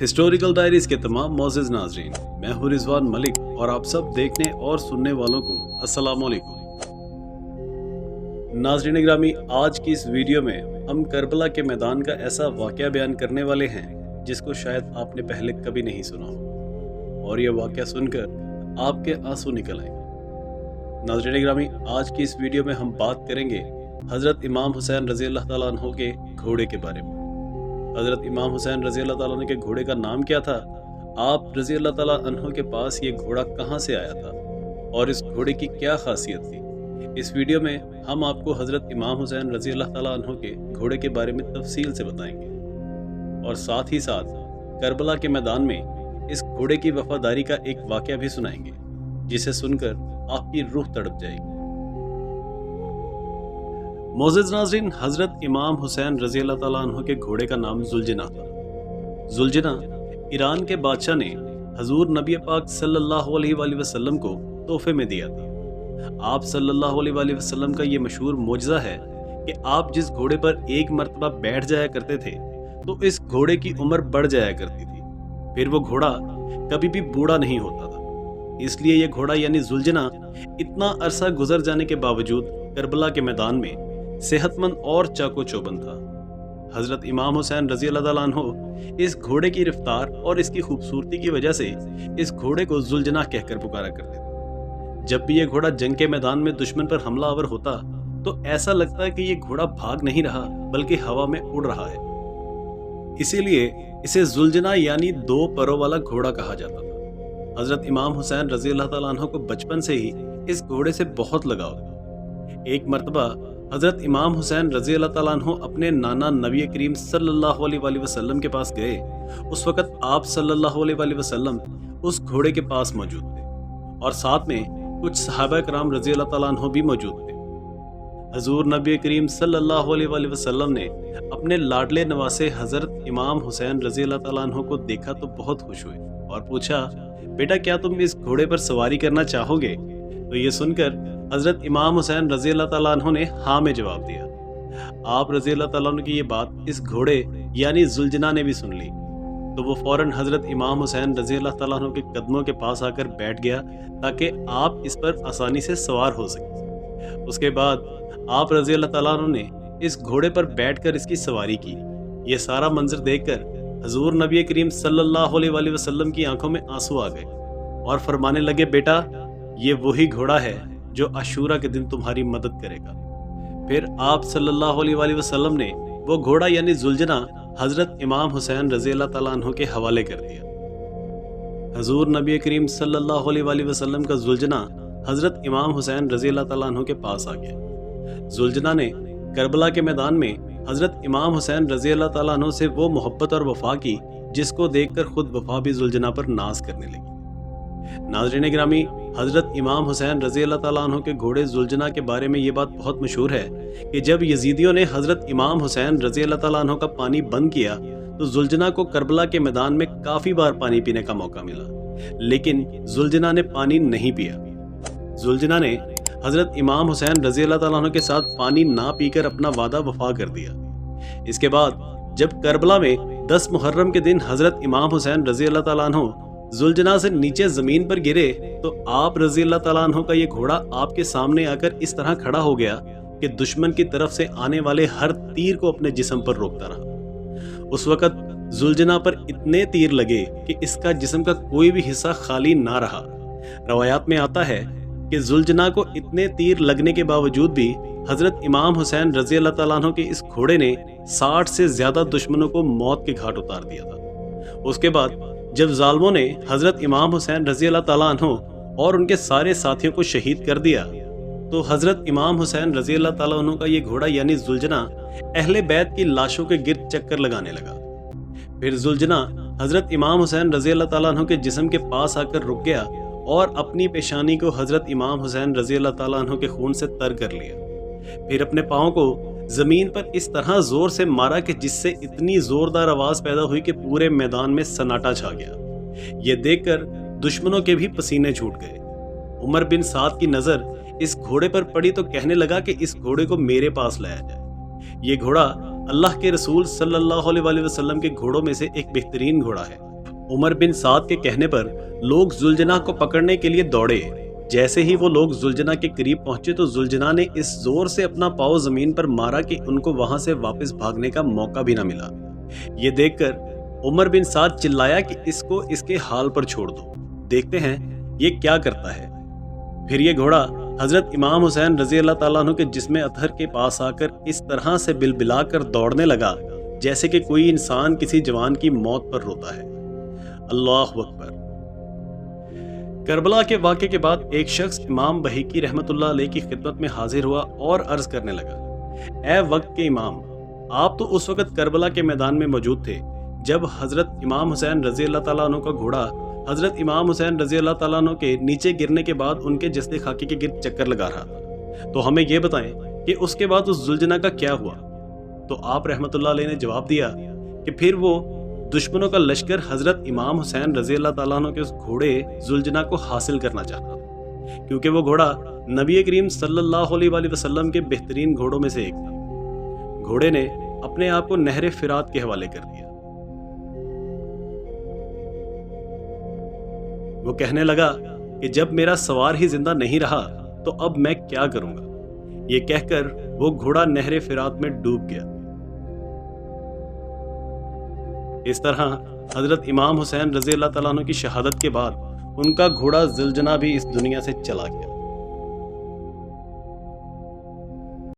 Historical diaries के तमाम मोअज़्ज़िज़ नाज़रीन, मैं हूँ रिजवान मलिक और आप सब देखने और सुनने वालों को अस्सलाम वालेकुम। नाज़रीन ग्रामी, आज की इस वीडियो में हम करबला के मैदान का ऐसा वाक़या बयान करने वाले हैं जिसको शायद आपने पहले कभी नहीं सुना हो, और यह वाक़या सुनकर आपके आंसू निकल आएंगे। नाज़रीन ग्रामी, आज की इस वीडियो में हम बात करेंगे हज़रत इमाम हुसैन रज़ी अल्लाह ताला अन्हु के घोड़े के बारे में। हज़रत इमाम हुसैन रज़ी अल्लाह ताला अन्हु के घोड़े का नाम क्या था, आप रज़ी अल्लाह ताला अन्हु के पास ये घोड़ा कहाँ से आया था और इस घोड़े की क्या खासियत थी। इस वीडियो में हम आपको हज़रत इमाम हुसैन रज़ी अल्लाह ताला अन्हु के घोड़े के बारे में तफसील से बताएंगे और साथ ही साथ करबला के मैदान में इस घोड़े की वफादारी का एक वाक़या भी सुनाएंगे जिसे सुनकर आपकी रूह तड़प जाएगी। मोअज़्ज़िज़ नाज़रीन, हज़रत इमाम हुसैन रज़ी अल्लाह ताला अन्हु के घोड़े का नाम जुलजना था। जुलजना ईरान के बादशाह ने हजूर नबी पाक सल्लल्लाहु अलैहि वसल्लम को तोहफे में दिया था। आप सल्लल्लाहु अलैहि वसल्लम का ये मशहूर मोजज़ा है कि आप जिस घोड़े पर एक मर्तबा बैठ जाया करते थे तो इस घोड़े की उम्र बढ़ जाया करती थी, फिर वो घोड़ा कभी भी बूढ़ा नहीं होता था। इसलिए ये घोड़ा यानी जुलजना इतना अरसा गुजर जाने के बावजूद करबला के मैदान में सेहतमंद और चाको चौबंद था। हजरत इमाम हुसैन रज़ी अल्लाह ताला अन्हु इस घोड़े की रफ्तार और इसकी खूबसूरती की वजह से इस घोड़े को जुलजना कहकर पुकारा करते थे। जब भी ये घोड़ा जंग के मैदान में दुश्मन पर हमलावर होता तो ऐसा लगता है कि ये घोड़ा भाग नहीं रहा बल्कि हवा में उड़ रहा है। इसीलिए इसे जुलजना यानी दो परों वाला घोड़ा कहा जाता था। हजरत इमाम हुसैन रज़ी अल्लाह ताला अन्हु को बचपन से ही इस घोड़े से बहुत लगाव था। एक मर्तबा हजरत इमाम हुसैन रज़ी अल्लाह ताला अन्हु अपने नाना नबी करीम सल्लल्लाहु अलैहि वसल्लम के पास गए। उस वक़्त आप सल्लल्लाहु अलैहि वसल्लम उस घोड़े के पास मौजूद थे और साथ में कुछ सहाबा कराम रज़ी अल्लाह ताला अन्हु भी मौजूद थे। हजूर नबी करीम सल्लल्लाहु अलैहि वसल्लम ने अपने लाडले नवासे हजरत इमाम हुसैन रज़ी अल्लाह ताला अन्हु को देखा तो बहुत खुश हुए और पूछा, बेटा क्या तुम इस घोड़े पर सवारी करना चाहोगे? तो ये सुनकर हजरत इमाम हुसैन रज़ी अल्लाह ताला अन्हु ने हाँ में जवाब दिया। आप रज़ी अल्लाह ताला अन्हु की ये बात इस घोड़े यानी जुलजना ने भी सुन ली तो वो फौरन हजरत इमाम हुसैन रज़ी अल्लाह ताला अन्हु के कदमों के पास आकर बैठ गया ताकि आप इस पर आसानी से सवार हो सके। उसके बाद आप रज़ी अल्लाह ताला अन्हु ने इस घोड़े पर बैठकर इसकी सवारी की। ये सारा मंजर देखकर हजूर नबी करीम सल्लल्लाहु अलैहि वसल्लम की आंखों में आंसू आ गए और फरमाने लगे, बेटा ये वही घोड़ा है जो आशूरा के दिन तुम्हारी मदद करेगा। फिर आप सल्लल्लाहु अलैहि वसल्लम ने वो घोड़ा यानी जुलजना हजरत इमाम हुसैन रज़ी अल्लाह ताला अन्हु के हवाले कर दिया। हजूर नबी करीम सल्लल्लाहु अलैहि वसल्लम का जुलजना हजरत इमाम हुसैन रज़ी अल्लाह ताला अन्हु के पास आ गया। जुलजना ने करबला के मैदान में हजरत इमाम हुसैन रज़ी अल्लाह ताला अन्हु से वो मोहब्बत और वफा की जिसको देखकर खुद वफा भी जुलजना पर नाज करने लगी। नाज़रीन ग्रामी, हजरत इमाम हुसैन रज़ी अल्लाह ताला अन्हु के घोड़े जुलजना के बारे में ये बात बहुत मशहूर है कि जब यजीदियों ने हजरत इमाम हुसैन रज़ी अल्लाह ताला अन्हु का पानी बंद किया तो जुलजना को करबला के मैदान में काफ़ी बार पानी पीने का मौका मिला, लेकिन जुलजना ने पानी नहीं पिया। जुलजना ने हजरत इमाम हुसैन रज़ी अल्लाह ताला अन्हु के साथ पानी ना पीकर अपना वादा वफा कर दिया। इसके बाद जब करबला में 10 मुहर्रम के दिन हजरत इमाम हुसैन रज़ी अल्लाह ताला अन्हु जुलजना से नीचे जमीन पर गिरे तो आप रज़ी अल्लाह ताला अन्हु का ये घोड़ा आपके सामने आकर इस तरह खड़ा हो गया कि दुश्मन की तरफ से आने वाले हर तीर को अपने जिस्म पर रोकता रहा। उस वक़्त जुलजना पर इतने तीर लगे कि इसका जिस्म का कोई भी हिस्सा खाली ना रहा। रवायात में आता है कि जुलजना को इतने तीर लगने के बावजूद भी हजरत इमाम हुसैन रज़ी अल्लाह ताला अन्हु के इस घोड़े ने 60 से ज्यादा दुश्मनों को मौत के घाट उतार दिया था। उसके बाद जब जालिमों ने हजरत इमाम हुसैन रज़ी अल्लाह ताला अन्हु और उनके सारे साथियों को शहीद कर दिया तो हजरत इमाम हुसैन रज़ी अल्लाह ताला अन्हु का ये घोड़ा यानी जुलजना अहले बैत की लाशों के गिर्द चक्कर लगाने लगा। फिर जुलजना हजरत इमाम हुसैन रज़ी अल्लाह ताला अन्हु के जिस्म के पास आकर रुक गया और अपनी पेशानी को हजरत इमाम हुसैन रज़ी अल्लाह ताला अन्हु के खून से तर कर लिया। फिर अपने पाँव को जमीन पर इस तरह जोर से मारा कि जिससे इतनी जोरदार आवाज पैदा हुई कि पूरे मैदान में सन्नाटा छा गया। ये देखकर दुश्मनों के भी पसीने छूट गए। उमर बिन साद की नजर इस घोड़े पर पड़ी तो कहने लगा कि इस घोड़े को मेरे पास लाया जाए। ये घोड़ा अल्लाह के रसूल सल्लल्लाहु अलैहि वसल्लम के घोड़ों में से एक बेहतरीन घोड़ा है। عمر بن سعد کے کہنے پر لوگ زلجنا کو پکڑنے کے لیے دوڑے۔ جیسے ہی وہ لوگ زلجنا کے قریب پہنچے تو زلجنا نے اس زور سے اپنا پاؤں زمین پر مارا کہ ان کو وہاں سے واپس بھاگنے کا موقع بھی نہ ملا۔ یہ دیکھ کر عمر بن سعد چلایا کہ اس کو اس کے حال پر چھوڑ دو، دیکھتے ہیں یہ کیا کرتا ہے۔ پھر یہ گھوڑا حضرت امام حسین رضی اللہ تعالیٰ عنہ کے جسم اطہر کے پاس آ کر اس طرح سے بلبلا کر دوڑنے لگا جیسے کہ کوئی انسان کسی جوان کی موت پر روتا ہے۔ اللہ اکبر۔ کربلا کے واقعے کے بعد ایک شخص امام بہیقی رحمۃ اللہ علیہ کی خدمت میں حاضر ہوا اور عرض کرنے لگا، اے وقت کے امام، آپ تو اس وقت کربلا کے میدان میں موجود تھے جب حضرت امام حسین رضی اللہ تعالیٰ عنہ کا گھوڑا حضرت امام حسین رضی اللہ تعالیٰ عنہ کے نیچے گرنے کے بعد ان کے جسد خاکی کے گرد چکر لگا رہا تھا، تو ہمیں یہ بتائیں کہ اس کے بعد اس زلجنا کا کیا ہوا؟ تو آپ رحمۃ اللہ علیہ نے جواب دیا کہ پھر وہ دشمنوں کا لشکر حضرت امام حسین رضی اللہ تعالیٰ عنہ کے اس گھوڑے زلجنا کو حاصل کرنا چاہتا تھا، کیونکہ وہ گھوڑا نبی کریم صلی اللہ علیہ وآلہ وسلم کے بہترین گھوڑوں میں سے ایک تھا۔ گھوڑے نے اپنے آپ کو نہر فرات کے حوالے کر دیا۔ وہ کہنے لگا کہ جب میرا سوار ہی زندہ نہیں رہا تو اب میں کیا کروں گا؟ یہ کہہ کر وہ گھوڑا نہر فرات میں ڈوب گیا۔ اس طرح حضرت امام حسین رضی اللہ تعالیٰ عنہ کی شہادت کے بعد ان کا گھوڑا زلجنا بھی اس دنیا سے چلا گیا۔